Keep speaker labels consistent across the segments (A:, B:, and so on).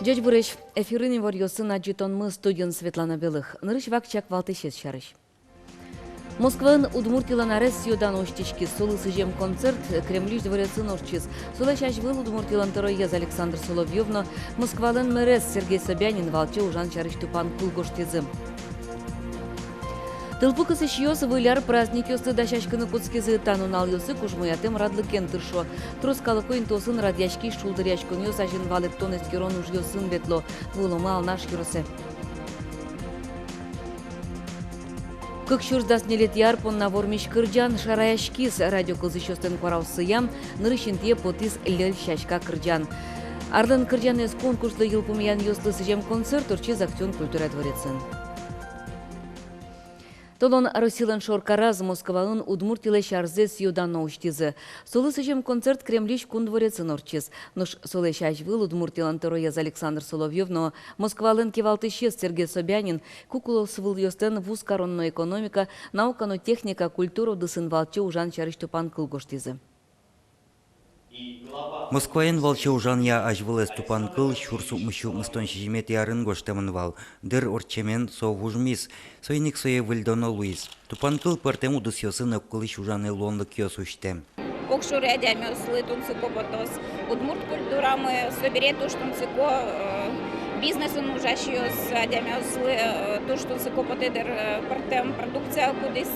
A: Дядь Бурыч, эфирын варьосын аджитонмы студент Светлана Белых. Нырыш вакчак валтышес шарыш. Москван Удмуртилан Аресиодан оштички солы сыжем концерт Кремлюш дворецын орчиз. Сола шашвыл Удмуртилан Тароез Александр Соловьевно, Москвален Мерес Сергей Собянин валче ужан шарыш тупан кулгоштезым. Тылпукысы шиёсы выляр праздник ёсы дашашкыны куцкезы танунал ёсы кужмуятым радлыкен тыршо. Трускалыкойн тосын радяшки шулдыряшкон ёс ажын валектон эскерон уж ёсын ветло. Вылыма алнаш юрысе. Кыкшурдас нелет ярпон на вормиш кырджан шараяшкис радио кылзышёстен корауссыям нырышинтие потис лель шашка кырджан. Ардын кырджан эс конкурслы йылпумян ёслы сыжем концерт орчиз актён культура дворецын. Толон Росилан Шоркараз Москвалын Удмуртиле шарзе сьюдан оштизы. Солы сыжем концерт Кремлиш кун дворецын орчиз. Нуш солы шашвыл Удмуртилан Тароез Александр Соловьевно, Москвалын кевалтышес Сергей Собянин, кукулов свыл ёстен вуз коронно экономика, наукано техника, культуру дысын валче ужан чарыш тупан кылгоштизы.
B: Москваен валче ужан я ажвыл ступан кыл шурсу мышу мыстон шижмет ярын гоштемын вал. Дыр орчемен со вужмис, сойник сое выльдоно Луис. Тупан кыл пыртем удыс ёсын өккылыш ужаны лонлык ёс уштем.
C: Окшур ядями сли тунцико потос. Удмурт культурами собере туш тунцико бизнесен ужащиос ядями сли туш тунцико потедер пыртем продукция кудис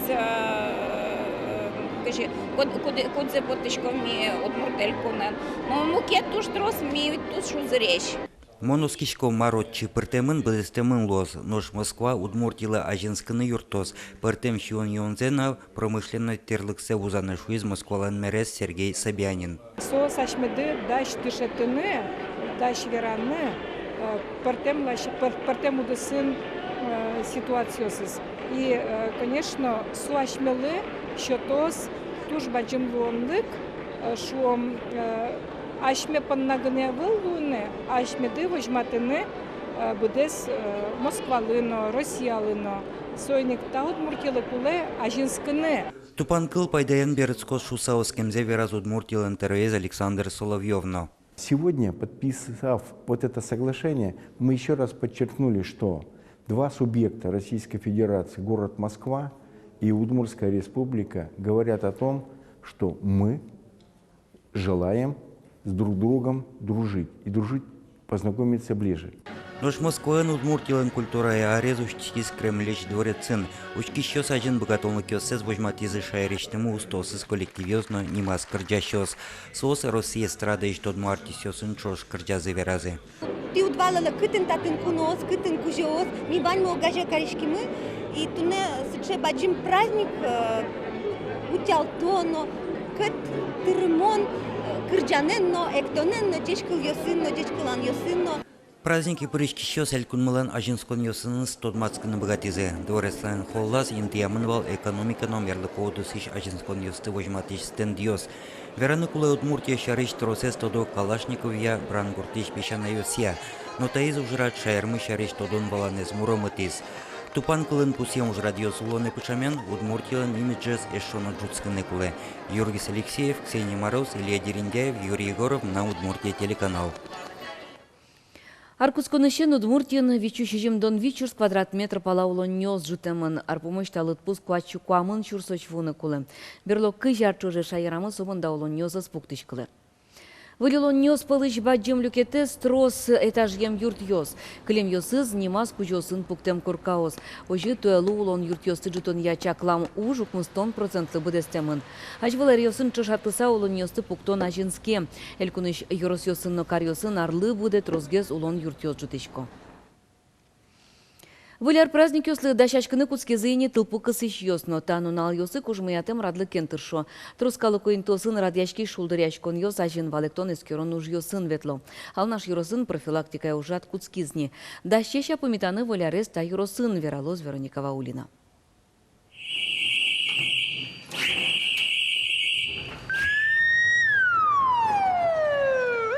C: кудзе потышковми удмуртель кунен. Но мукет туш трос ми туш узрещ.
B: Моноскишко маротчи пыртемын быдыстемын лоз, нож Москва удмуртила ажинскыны юртос, пыртем шион йонзена промышленно терлыксе узаны шуиз Москвалан Мерес Сергей Собянин.
D: Со сашмеды даш тышетыны, даш вераны, пыртем удысын ситуациосыз. И, конечно, суашмелы, щотос, туж баджим лонлык, шо ашме паннагыне вылуны, ашмеды вожматыны будес Москвалыно, Россиялыно, сойник та удмуртилы куле ажинскыны.
B: Тупан кыл пайдаян берецкос шусаос кемзе вераз удмуртилан Тароез Александр Соловьевно.
E: Сегодня, подписав вот это соглашение, мы еще раз подчеркнули, что два субъекта Российской Федерации, город Москва и Удмуртская республика, говорят о том, что мы желаем с друг другом дружить и дружить, познакомиться ближе.
B: Нож Москваен удмуртилан культура и арезущтис Кремлич дворецын. Учкищё сажен богатонлык ёсез вожматизы шайрештему устосыз коллективёзно нимас кырджащёс. Сос Россия страда иш тодму артисёсын чош кырджазы веразы.
F: Ти удвалала кытын татын кунос, кытын кужеос, ми бань могаже каришкимы, и туне сыче баджим праздник утялтоно, кыт тырмон, кырджаненно, эктоненно, чешкыл ёсынно, чешкылан ёсынно.
B: Праздники пырышкищё сәлкунмылан ажинскон ёсыныз тодмацкыны богатизы. Дворецлан холлас интиямынвал экономика номерлы коудусыш ажинскон ёсты вожматиш стендиос. Вераны кулай Удмуртия шарыш тросес тодо Калашниковия брангуртиш пешана ёсия. Но таиз ужрат шайрмы шарыш тодон валанез муромытиз. Тупан кылын пусем ужрат ёсулоны пышамен Удмуртилан имиджес эшшона джутскыны кулы. Юргис Алексеев, Ксения Мороз, Илья Дериндяев, Юрий Егоров на Удмуртия телеканал.
A: Аркусконышен Удмуртин вичушижим дон вичурс квадрат метр палаулон нёс жутемын. Арпумыш талыт пус куачу куамын чурсоч вуны кулы. Берло кыжар чуже шайрамы собын даулон нёсыз пуктыш кылы. Вылилон нёс пылыш баджим люкете строс этаж ем юрт ёс. Клем ёсыз нимас кужосын пуктем куркаос. Ожи туэлу улон юрт ёсы жутон ячаклам ужук мыстон процентлы быдестемын. Ажвылар ёсын чышатыса улон ёсты пуктон ажинске. Элькуныш юрос ёсын нокар ёсын арлы буде трозгез улон юрт ёс жутышко. Выляр праздник ёслы дашашкыны куцкезыйне тылпу кысыш ёсно, танунал ёсы кужмыятым радлы кентыршо. Трускалыкойн тосын радяшки шулдыряшкон ёс ажин валектон эскерон уж ёсын ветло. Алнаш юросын профилактика ужат куцкизни. Дащеша помитаны вылярес та юросын вералоз Вероника Ваулина.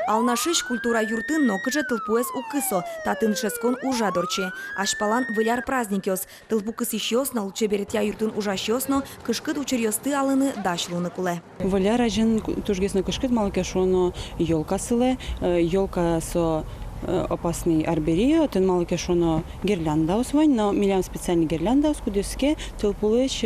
G: Алнашиш культура юртын нокыжы тылпуэс укысо, татын шескон ужадорче. Ашпалан выляр праздникёс. Тылпу кысищёс, на луче беретя юртын ужащёсно, кышкыт учерёсты алыны дашлуны куле.
H: Выляр ажин тужгесно кышкыт малке шоно ёлка сыле, ёлка со опасный арберия, тен мало кешоно гирлянда усвань, но милям специальный гирлянда ускудеске тылпулыч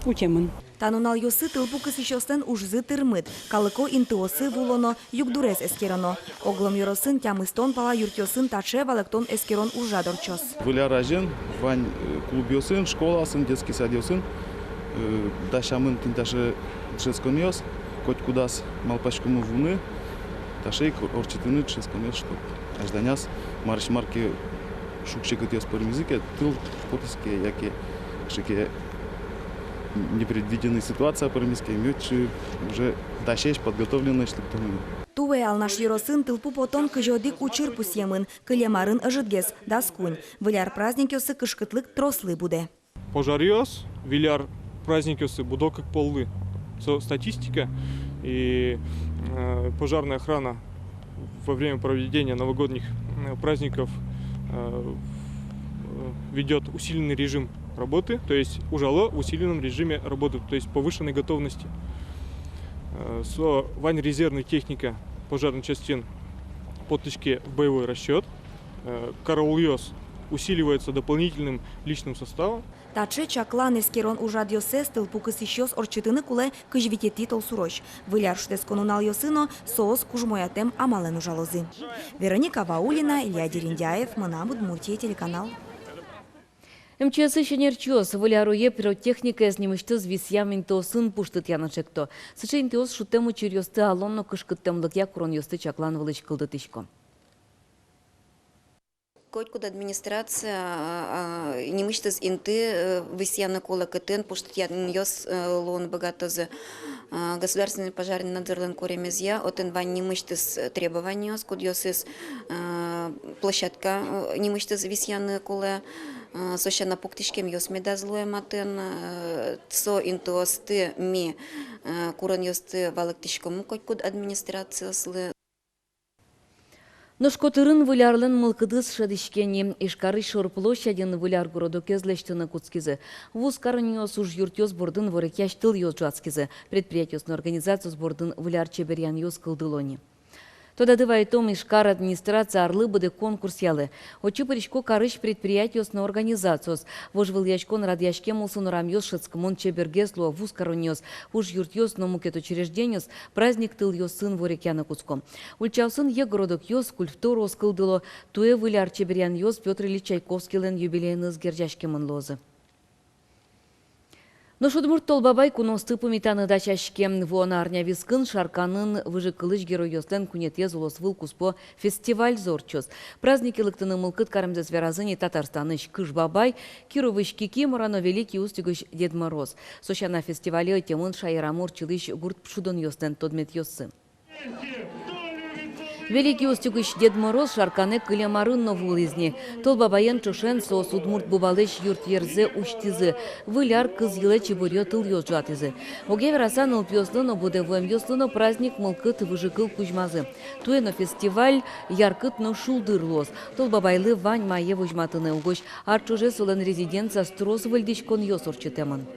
H: утемын.
G: Танунал йосы тылпу кысыщостен ужзы тырмыт, калыко интыосы вулоно югдурес эскероно. Оглом йоросын тямыстон пала юртьосын таче валектон эскерон ужадорчос.
I: Выля ражен, вань клубьосын, школасын, детский садьосын, дашамын тинташе тшесконьос, хоть кудас малпачкумы вуны, ташейк орчитыны тшесконьос, чтоб ажданяс марки шукчекот йос пармизыке, тыл потыске, яке шике непредвиденная ситуация пармизке, имеют уже дашеш подготовленная штуктурами.
G: Туве алнаш йоросын тылпу потон кыжодик учыр пусьемын, кылемарын ыжытгес, даскунь. Выляр праздник йосы кышкытлык трослы буде.
J: Пожарьос, виляр праздник йосы будо как полы. Статистика и пожарная охрана во время проведения новогодних праздников ведет усиленный режим работы, то есть ужало в усиленном режиме работы, то есть повышенной готовности. Вань резервная техника пожарной частин подтычки в боевой расчет. Караульёс усиливается дополнительным личным составом.
G: Таче чаклан эскерон ужад йосе тылпу кысыщос орчытыны куле кыжвитети толсуроч. Выляр штесконунал йосыно соос кужмоятем амален ужалозы. Вероника Ваулина, Илья Дерендяев, Мына Удмуртия, телеканал.
A: МЧС шенерчос валяруе пиротехника снимышты звисьям интосын пуштыт янычекто. Сыче интос шутему чирьосты алонно кышкыттемлык якурон йосты чаклан вылыч кылды тышко.
K: Код администрация немыштыз инты высьяны кола кытын пуштыт яньос лон богатозы государственный пожарный надзорлын коремезья отын вань немыштыз требованиос кудьосыз площадка немыштыз высьяны кола сощана пуктишкем йос медазлуем атын со интуосты ми куран йосты валыктишкому код администрацияслы.
A: Ношкотырын вылярлын мылкыдыз шадышкени ишкары шорплощаден выляр городу кезлештыны куцкизы. Вуз карыньос уж юртёс бордын ворекяш тыл йос жацкизы. Предприятиосный организацию сбордын выляр чеберян йос кылдылони. Тода дывайтом ишкар администрация арлы буде конкурс ялы. Очи паришко карыш предприятиосный организациос. Вожвыл яшкон радяшке мулсын рамьос шацкамон чебергесло вуз карыньос. Уж юртёс но мукет учреждениос праздник тыл йос сын ворекяна куцком. Ульчавсын егородок йос скульптуру скылдыло. Туе выляр чеберян йос Петр Ильич Чайковский лен юбилейны сгержашке лозы. Но шудмурт толбабай куносты пумитаны дачашке вона арнявискын шарканын выжыкылыш геройостен кунетез улосвыл куспо фестиваль зорчос. Праздники лыктыны мылкыт карымзес веразыни Татарстаныш Кыш-бабай, Кировыш Кики, Мурано Великий устюгыш Дед Мороз. Сощана фестивале темын шайрамур чылыш гурт пшудон йостен тодмет йоссы. Великий устюгыш Дед Мороз шарканы кылемарын новулызни. Толбабайын чушен сос удмурт бубалыш юрт ерзе уштизы. Выляр кыз йылы чебурё тыл йоз жатызы. Оге верасан ылпёслыно буде вэм йослыно праздник мылкыт выжыкыл кужмазы. Туэно фестиваль яркытно шулдырлоз. Толбабайлы вань майе выжматыны угош. Арчуже солен резиденция строс выльдичкон йос орчытемын.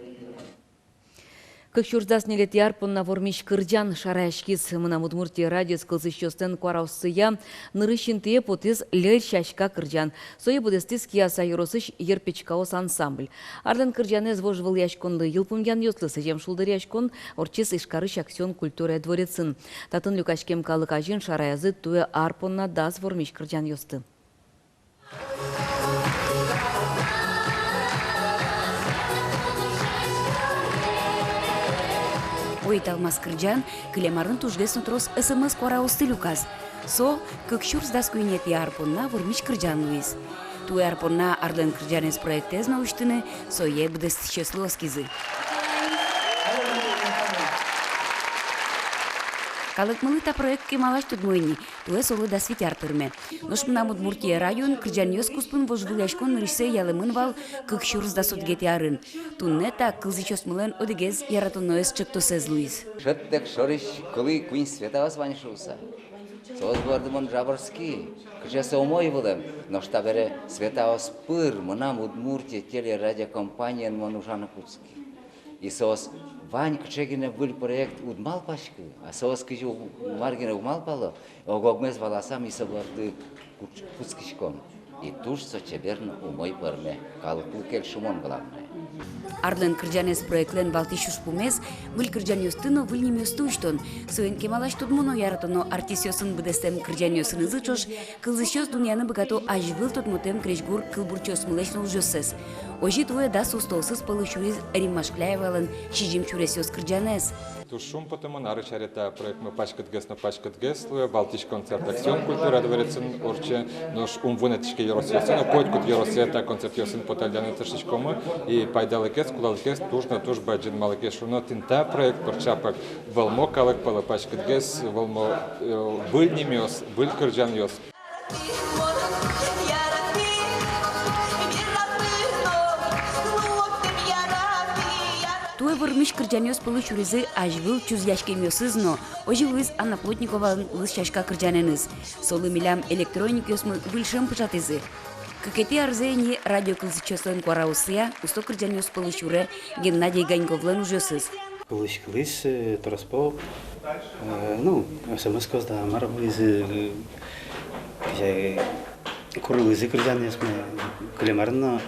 A: Как чурдасни лет ярпон на вормиш кырджан шарашкиз мына Удмуртия радио скылзыщостен куараусыя нырыщин тие потез лель шашка кырджан. Сое будестис кияса юросыш ерпечкаос ансамбль. Арлен кырджанез вожвыл яшконлы йылпумян йослысы жем шулдыр яшкон орчес ишкарыш аксион культура дворецын. Татын люкашкем калыкажин шараязы туе арпонна дас вормиш кырджан йосты.
L: Ойталмас кырджан, кылемарын тужгесын трос СМС кораусты люкас. Со, как щурс дас куинет ярпонна вормиш кырджан луис. Туе ярпонна арлен кырджанес проектез научтыны, со е бдес чесло скизы. Калыкмылы та проект кемалаш tudмойни, туе солы да светяр тырме. Нош мына Удмуртия район кырджан йос куспын вожвыляшкон нырысе ялымын вал кык щурс да сотгет ярын. Тунне та кылзычос мылен одегез яратонноес чыктосез луиз.
M: Шеттек шориш коли куин светавас ваншуса. Соз бардымон жаборски, кыржасы омой вылым. Ношта бере светавас пыр мына Удмуртия телерадиокомпаниян монужаны куцки. И соз Вань кчегине был проект удмал пашкы, а соски же маргине умал пало, огогмез валасам и соборды куцкишком. И туж сочеберн умой парме, калпу кел шумон главное.
L: Арлен кырджанес проектлен балтишуш пумез, выл кырджанёстыно вылнемёстуштон, соен кемалаш tudmuno яратоно артисёсын быдестем кырджанёсын ызычош, кылзышёс дуньяны богато аж выл тотмотем крешгур кылбурчёс мылешныл жёсес. Ожи туе да сустолсыз пылышуриз Риммашкляевалын шижим чуресёс кырджанес.
N: Тушум потому нарычарета проект мы пачкат гес, Балтиш концерт акцион культура дворецен орче, нож вынетишке еросьёсын, койткут еросета концерт ёсын потальяны тышечкомы, и пайдалыкес, кулалыкес, туж баджин малыкес, шуно тинта проект порчапак, волмо калык пала пачкат гес, волмо был немёс, был кырджан ёс. Туе вырмиш кырджанёс пылышуризы аж выл чузяшкемёсызно, ожи выз Анна Плотникова лыз шашка кырджаненыз. Солы милям электроник ёсмы выльшым пышатызы. Какети арзени радио кылзычёслен куараусыя, усто кырджанёс пылышуре Геннадий Ганьковлен ужёсыз.
O: Пылышкылыс тораспо, смс-кос да марабылызы, курылызы кырджанёсмы, клемарно,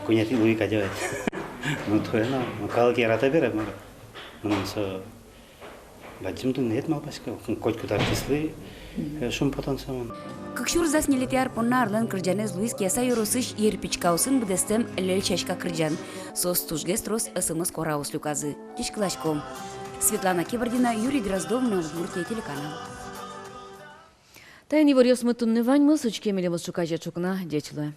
O: кунети луика делает. Ну, то есть, калки рата берет, но со баджимду нет малпаска, котку артисты, шум потенциал.
L: Кыкшур заснелетяр поннарлан кырджанез Луис Киаса юросыш ерпичкаусын бдестем лель чашка кырджан. Сос тужгестрос СМС кораус люказы. Тишкалашком. Светлана Кибардина, Юрий Дроздов, Удмуртия телеканал.
A: Тайни варьёс мы тунны вань мы сучке мелемос шукажа чукна дечлы.